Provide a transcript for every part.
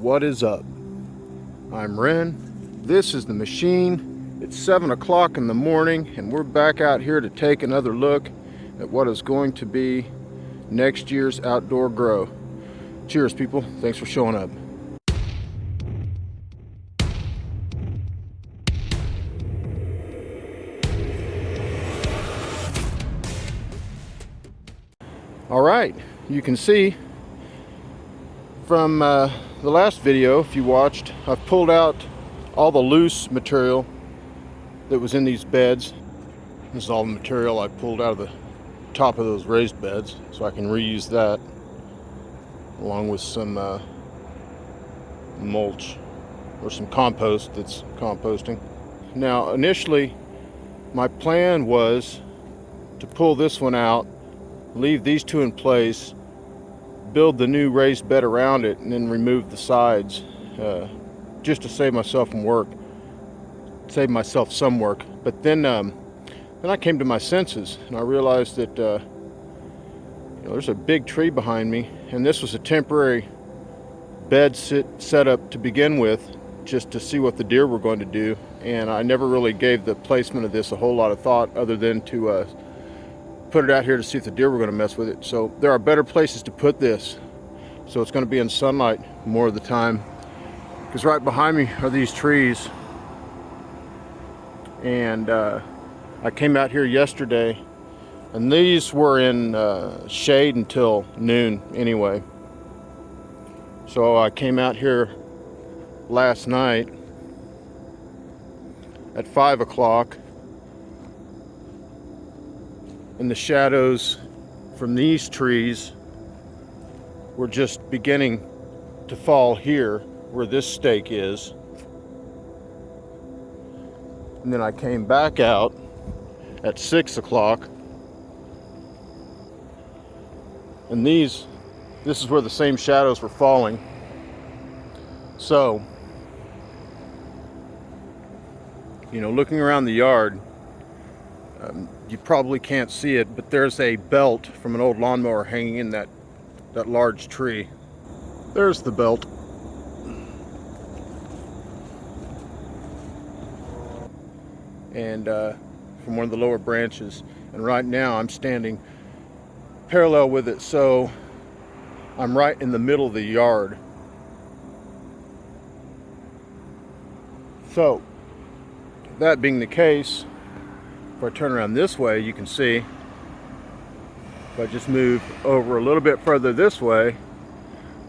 What is up? I'm Renn. This is the machine. It's 7 o'clock in the morning and we're back out here to take another look at what is going to be next year's outdoor grow. Cheers, people. Thanks for showing up. All right, you can see from the last video, if you watched, I've pulled out all the loose material that was in these beds. This is all the material I pulled out of the top of those raised beds, so I can reuse that along with some mulch or some compost that's composting. Now, initially, my plan was to pull this one out, leave these two in place, build the new raised bed around it, and then remove the sides, just to save myself some work. But then I came to my senses and I realized that there's a big tree behind me, and this was a temporary bed set up to begin with, just to see what the deer were going to do. And I never really gave the placement of this a whole lot of thought, other than to put it out here to see if the deer were going to mess with it. So there are better places to put this. So it's going to be in sunlight more of the time, because right behind me are these trees. And I came out here yesterday and these were in shade until noon anyway. So I came out here last night at 5 o'clock, and the shadows from these trees were just beginning to fall here where this stake is. And then I came back out at 6 o'clock, and this is where the same shadows were falling. So, looking around the yard, you probably can't see it, but there's a belt from an old lawnmower hanging in that large tree. There's the belt. And from one of the lower branches. And right now I'm standing parallel with it, so I'm right in the middle of the yard. So, that being the case, if I turn around this way, you can see, if I just move over a little bit further this way,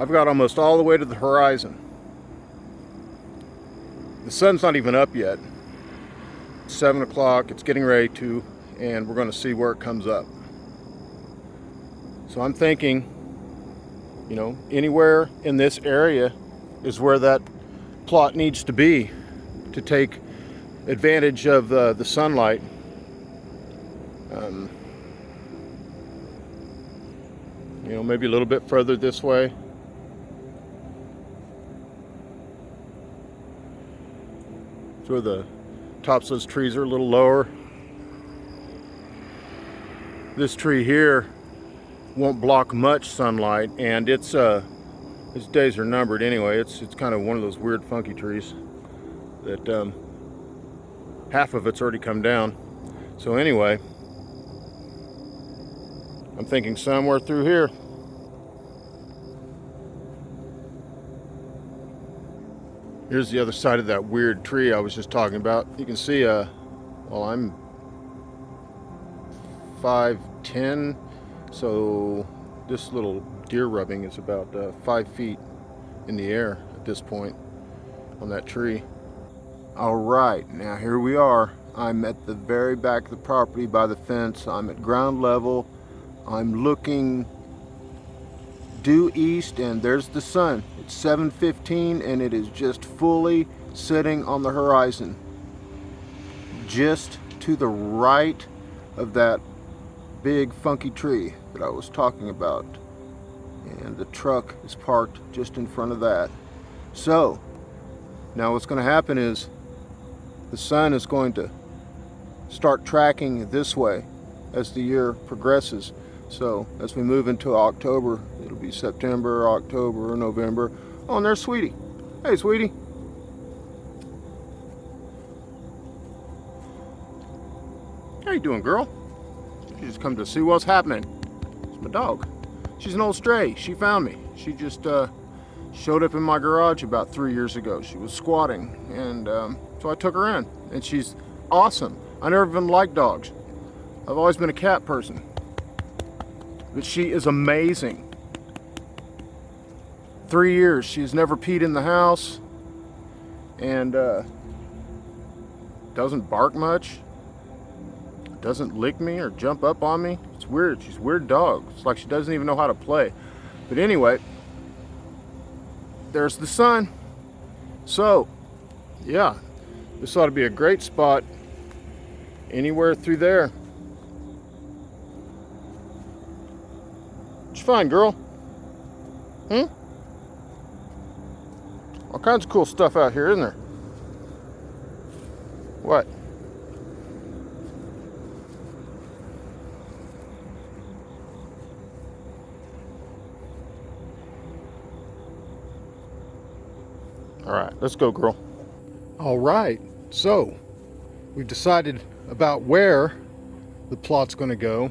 I've got almost all the way to the horizon. The sun's not even up yet. It's 7 o'clock, it's getting ready to, and we're going to see where it comes up. So I'm thinking, anywhere in this area is where that plot needs to be to take advantage of the sunlight. Maybe a little bit further this way. So the tops of those trees are a little lower. This tree here won't block much sunlight, and its days are numbered anyway. It's kind of one of those weird funky trees that half of it's already come down. So anyway, I'm thinking somewhere through here. Here's the other side of that weird tree I was just talking about. You can see, I'm 5'10", so this little deer rubbing is about 5 feet in the air at this point on that tree. All right, now here we are. I'm at the very back of the property by the fence. I'm at ground level. I'm looking due east, and there's the sun. It's 7:15 and it is just fully sitting on the horizon, just to the right of that big funky tree that I was talking about, and the truck is parked just in front of that. So now what's going to happen is the sun is going to start tracking this way as the year progresses. So as we move into October, it'll be September, October, November. Oh, and there's Sweetie. Hey, sweetie. How you doing, girl? She just come to see what's happening. It's my dog. She's an old stray. She found me. She just showed up in my garage about 3 years ago. She was squatting, and so I took her in. And she's awesome. I never even liked dogs. I've always been a cat person. But she is amazing. 3 years. She's never peed in the house. And doesn't bark much. Doesn't lick me or jump up on me. It's weird. She's a weird dog. It's like she doesn't even know how to play. But anyway, there's the sun. So, yeah, this ought to be a great spot anywhere through there. What you find, girl? All kinds of cool stuff out here, isn't there? What? All right, let's go, girl. All right, so we've decided about where the plot's going to go.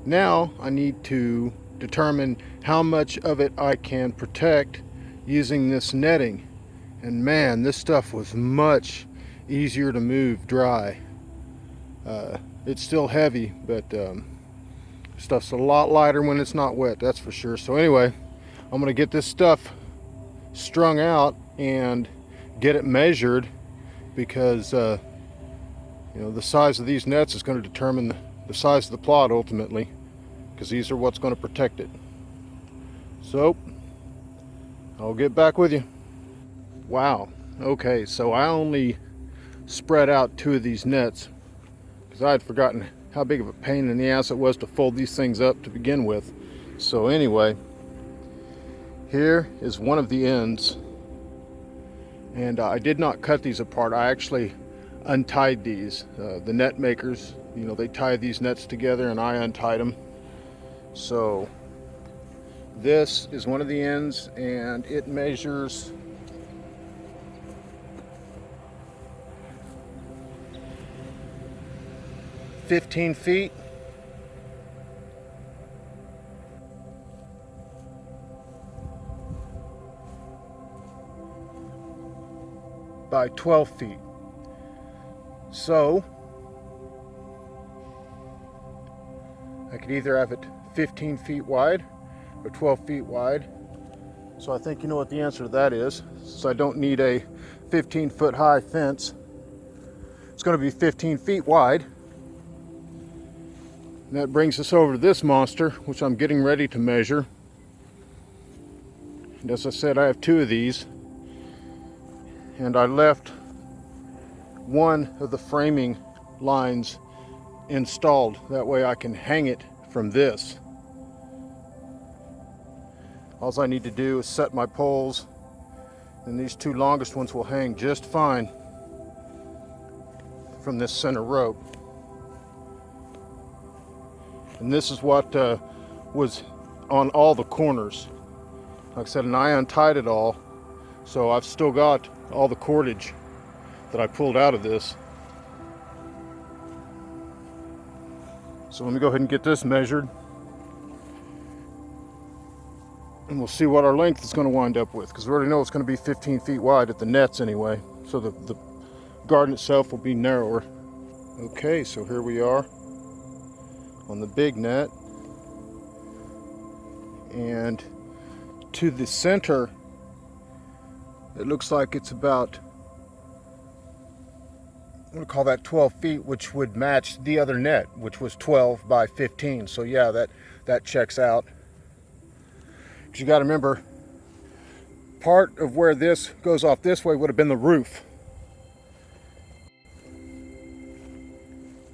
Now I need to determine how much of it I can protect using this netting. And man, this stuff was much easier to move dry. It's still heavy, but stuff's a lot lighter when it's not wet, that's for sure. So anyway, I'm going to get this stuff strung out and get it measured, because you know, the size of these nets is going to determine the size of the plot ultimately, because these are what's going to protect it. So I'll get back with you. Wow, okay, so I only spread out 2 of these nets because I had forgotten how big of a pain in the ass it was to fold these things up to begin with. So anyway, here is one of the ends, and I did not cut these apart. I actually untied these. The net makers, you know, they tie these nets together, and I untied them. So this is one of the ends, and it measures 15 feet by 12 feet. So I could either have it 15 feet wide or 12 feet wide. So I think you know what the answer to that is. So I don't need a 15-foot high fence. It's going to be 15 feet wide. And that brings us over to this monster, which I'm getting ready to measure. And as I said, I have 2 of these. And I left one of the framing lines installed. That way I can hang it from this. All I need to do is set my poles, and these 2 longest ones will hang just fine from this center rope. And this is what was on all the corners. Like I said, and I untied it all, so I've still got all the cordage that I pulled out of this. So let me go ahead and get this measured, and we'll see what our length is going to wind up with, because we already know it's going to be 15 feet wide at the nets anyway, so the garden itself will be narrower. Okay, so here we are on the big net, and to the center it looks like it's about, I'm going to call that 12 feet, which would match the other net, which was 12 by 15. So yeah, that checks out. Because you got to remember, part of where this goes off this way would have been the roof,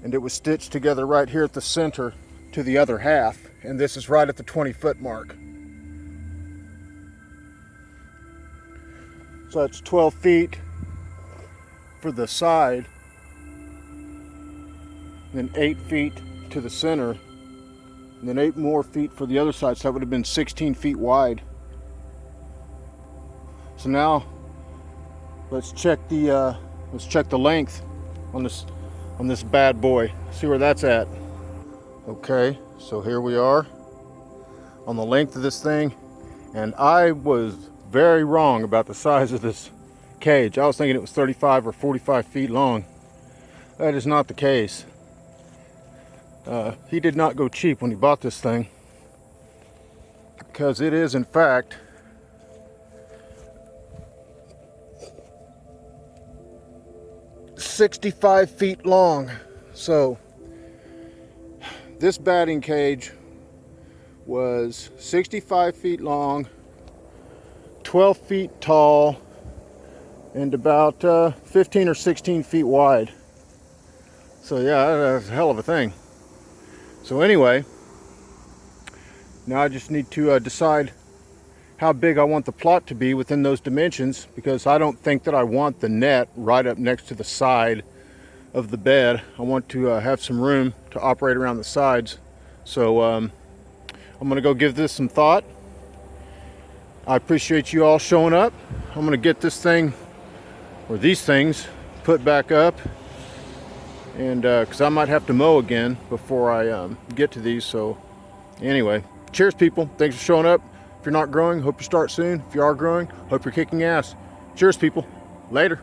and it was stitched together right here at the center to the other half, and this is right at the 20-foot mark. So that's 12 feet for the side, then 8 feet to the center, and then 8 more feet for the other side, so that would have been 16 feet wide. So now let's check the length on this bad boy. See where that's at. Okay, so here we are on the length of this thing, and I was very wrong about the size of this cage. I was thinking it was 35 or 45 feet long. That is not the case. He did not go cheap when he bought this thing, because it is in fact $65 feet long. So this batting cage was 65 feet long, 12 feet tall, and about 15 or 16 feet wide. So yeah, that's a hell of a thing. So anyway, now I just need to decide how big I want the plot to be within those dimensions, because I don't think that I want the net right up next to the side of the bed. I want to have some room to operate around the sides. So I'm going to go give this some thought. I appreciate you all showing up. I'm going to get this thing, or these things, put back up, and because I might have to mow again before I get to these. So anyway, cheers people, thanks for showing up. If you're not growing, hope you start soon. If you are growing, hope you're kicking ass. Cheers people, later.